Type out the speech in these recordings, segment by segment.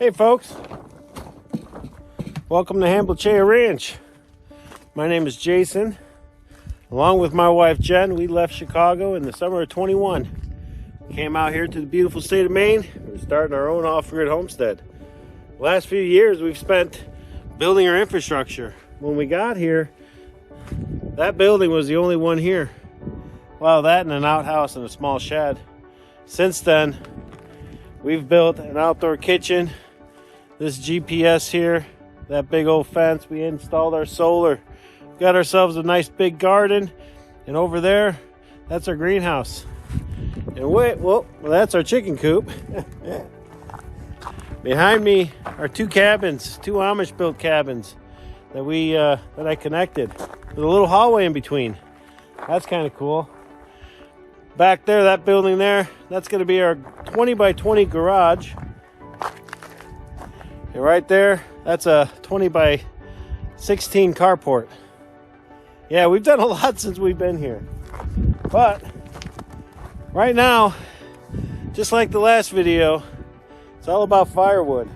Hey folks, welcome to Hanbleceya Ranch. My name is Jason. Along with my wife Jen, we left Chicago in the summer of 21. We came out here to the beautiful state of Maine. We're starting our own off-grid homestead. The last few years we've spent building our infrastructure. When we got here, that building was the only one here. Well, that and an outhouse and a small shed. Since then, we've built an outdoor kitchen, this GPS here, that big old fence. We installed our solar. Got ourselves a nice big garden, and over there, that's our greenhouse. And well, that's our chicken coop. Behind me are two cabins, two Amish built cabins that I connected with a little hallway in between. That's kind of cool. Back there, that building there, that's going to be our 20 by 20 garage. And right there, that's a 20 by 16 carport. Yeah, we've done a lot since we've been here. But right now, just like the last video, it's all about firewood.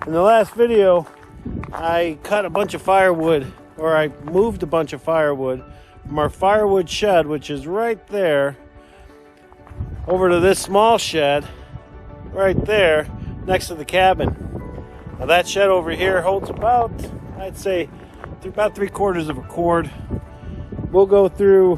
In the last video, I cut a bunch of firewood, or I moved a bunch of firewood from our firewood shed, which is right there, over to this small shed right there next to the cabin. Now that shed over here holds about, I'd say, about 3/4 of a cord. We'll go through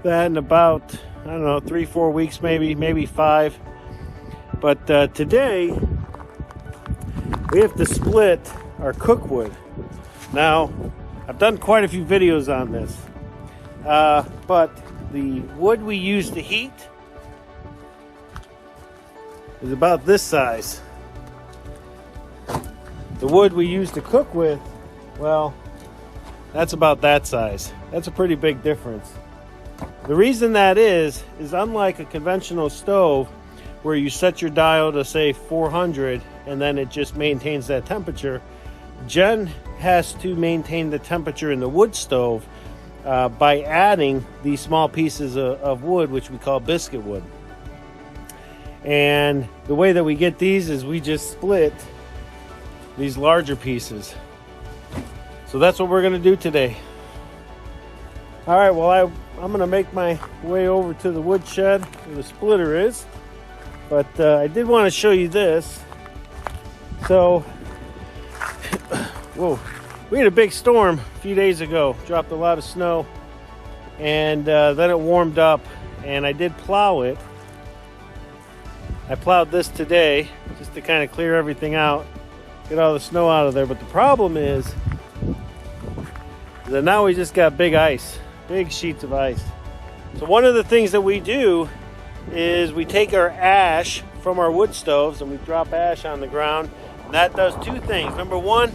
that in about, I don't know, 3-4 weeks, maybe 5. But today we have to split our cookwood. Now, I've done quite a few videos on this, but the wood we use to heat is about this size. The wood we use to cook with, well, that's about that size. That's a pretty big difference. The reason that is unlike a conventional stove where you set your dial to say 400 and then it just maintains that temperature, Jen has to maintain the temperature in the wood stove by adding these small pieces of wood, which we call biscuit wood. And the way that we get these is we just split these larger pieces. So that's what we're going to do today. All right, well, I'm going to make my way over to the wood shed where the splitter is. But I did want to show you this. So, whoa, we had a big storm a few days ago. Dropped a lot of snow. And then it warmed up. And I did plow it. I plowed this today just to kind of clear everything out. Get all the snow out of there. But the problem is that now we just got big ice. Big sheets of ice. So one of the things that we do is we take our ash from our wood stoves and we drop ash on the ground. And that does two things. Number one,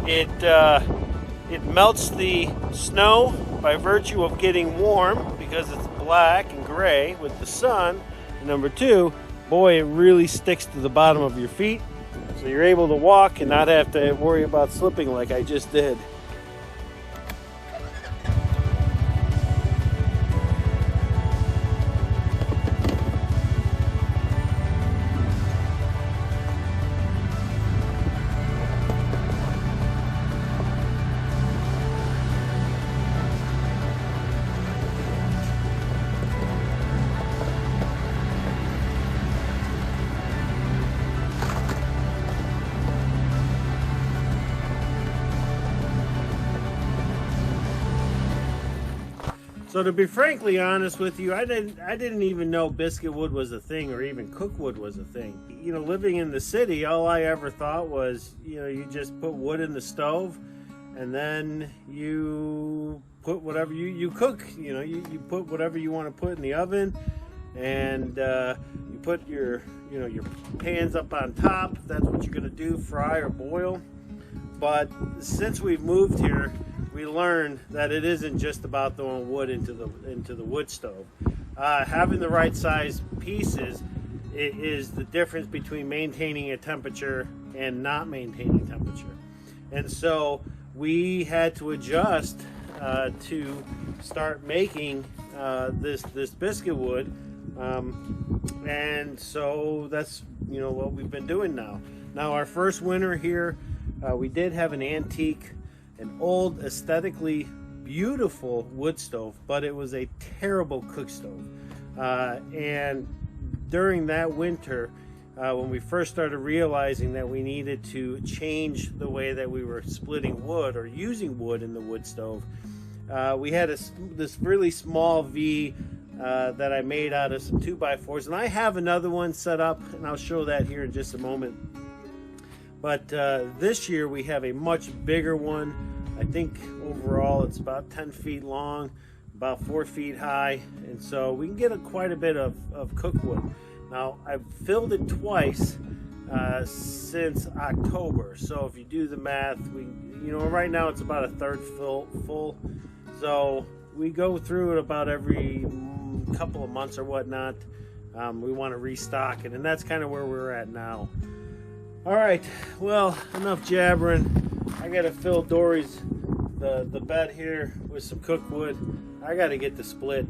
it melts the snow by virtue of getting warm because it's black and gray with the sun. And number two, boy, it really sticks to the bottom of your feet. So you're able to walk and not have to worry about slipping like I just did. So to be frankly honest with you, I didn't even know biscuit wood was a thing or even cookwood was a thing. You know, living in the city, all I ever thought was, you know, you just put wood in the stove and then you put whatever you cook. You know, you put whatever you want to put in the oven and you put your pans up on top. That's what you're going to do, fry or boil. But since we've moved here, we learned that it isn't just about throwing wood into the wood stove. Having the right size pieces is the difference between maintaining a temperature and not maintaining temperature. And so we had to adjust to start making this biscuit wood. And so that's, you know, what we've been doing now. Now our first winter here, we did have an antique, an old, aesthetically beautiful wood stove, but it was a terrible cook stove. And during that winter, when we first started realizing that we needed to change the way that we were splitting wood or using wood in the wood stove, we had this really small V that I made out of some 2x4s, and I have another one set up, and I'll show that here in just a moment. But this year we have a much bigger one. I think overall it's about 10 feet long, about 4 feet high, and so we can get quite a bit of cookwood. Now I've filled it twice since October, so if you do the math, right now it's about a third full. So we go through it about every couple of months or whatnot. We want to restock it, and that's kind of where we're at now. All right, well, enough jabbering. I gotta fill Dory's the bed here with some cookwood. I gotta get the split.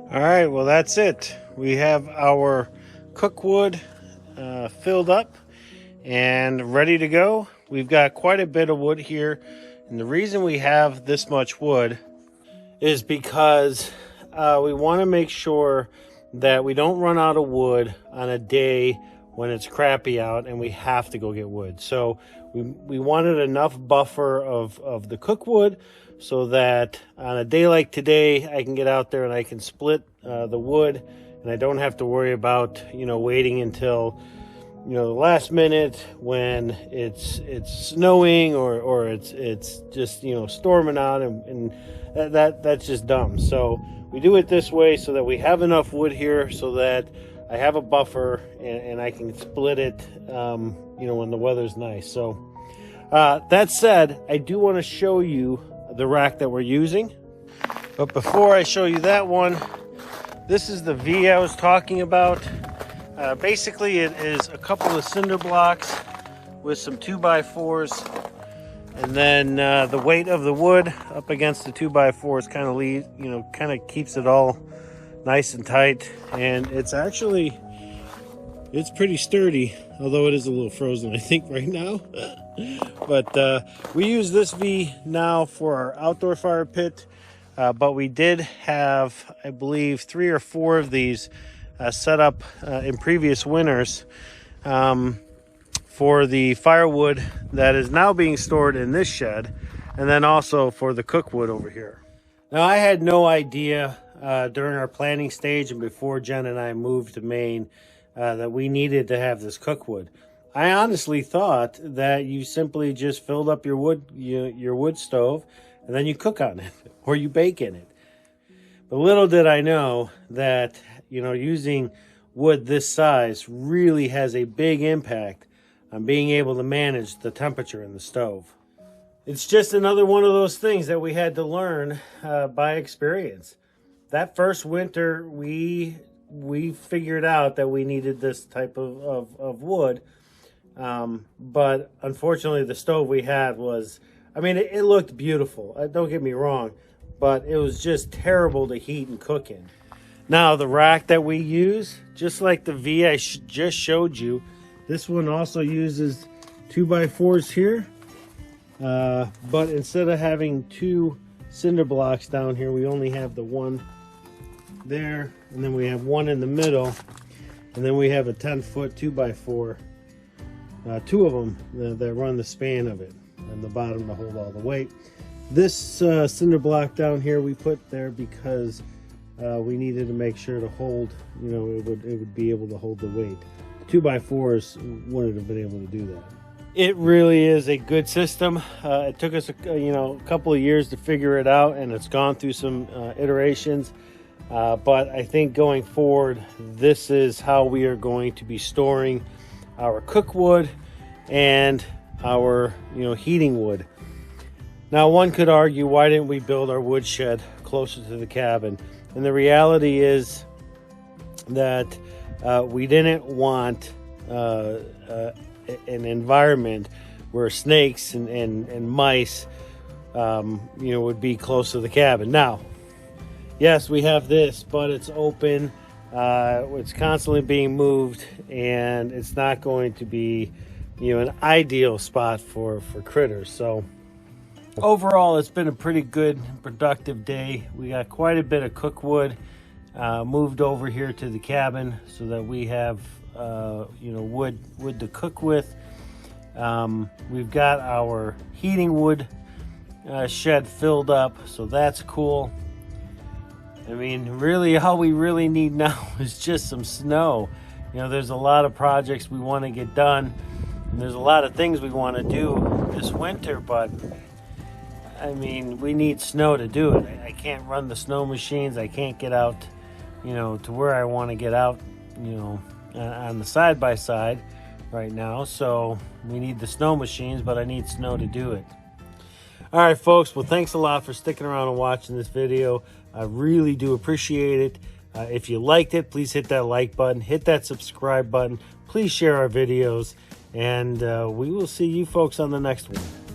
All right, well, that's it. We have our cookwood filled up and ready to go. We've got quite a bit of wood here, and the reason we have this much wood is because we want to make sure that we don't run out of wood on a day when it's crappy out and we have to go get wood. So we wanted enough buffer of the cookwood so that on a day like today, I can get out there and I can split the wood, and I don't have to worry about, waiting until, the last minute when it's snowing or it's just, storming out, and that's just dumb. So we do it this way so that we have enough wood here so that I have a buffer and I can split it, when the weather's nice. So that said, I do want to show you the rack that we're using. But before I show you that one, this is the V I was talking about. Basically, it is a couple of cinder blocks with some 2x4s, and then the weight of the wood up against the 2x4s kind of keeps it all nice and tight. And it's pretty sturdy, although it is a little frozen, I think, right now. But we use this V now for our outdoor fire pit. But we did have, I believe, 3 or 4 of these set up in previous winters for the firewood that is now being stored in this shed, and then also for the cookwood over here. Now, I had no idea during our planning stage and before Jen and I moved to Maine that we needed to have this cookwood. I honestly thought that you simply just filled up your wood stove and then you cook on it or you bake in it. But little did I know that, you know, using wood this size really has a big impact on being able to manage the temperature in the stove. It's just another one of those things that we had to learn by experience. That first winter, we figured out that we needed this type of wood. But unfortunately, the stove we had was, I mean, it looked beautiful. Don't get me wrong, but it was just terrible to heat and cook in. Now, the rack that we use, just like the V I just showed you, this one also uses 2x4s here. But instead of having 2 cinder blocks down here, we only have the one there, and then we have one in the middle, and then we have a 10-foot 2x4, 2 of them that run the span of it, and the bottom to hold all the weight. This cinder block down here we put there because we needed to make sure to hold, you know, it would be able to hold the weight. 2x4s wouldn't have been able to do that. It really is a good system. It took us a couple of years to figure it out, and it's gone through some iterations. But I think going forward, this is how we are going to be storing our cookwood and our heating wood. Now, one could argue, why didn't we build our wood shed closer to the cabin? And the reality is that we didn't want an environment where snakes and mice would be close to the cabin. Now, yes, we have this, but it's open, it's constantly being moved, and it's not going to be an ideal spot for critters. So overall, it's been a pretty good, productive day. We got quite a bit of cookwood moved over here to the cabin so that we have wood to cook with. We've got our heating wood shed filled up, so that's cool. I mean, really, all we really need now is just some snow. There's a lot of projects we want to get done, and there's a lot of things we want to do this winter, but I mean, we need snow to do it. I can't run the snow machines. I can't get out, to where I want to get out, on the side-by-side right now. So we need the snow machines, but I need snow to do it. All right, folks. Well, thanks a lot for sticking around and watching this video. I really do appreciate it. If you liked it, please hit that like button, hit that subscribe button. Please share our videos, and we will see you folks on the next one.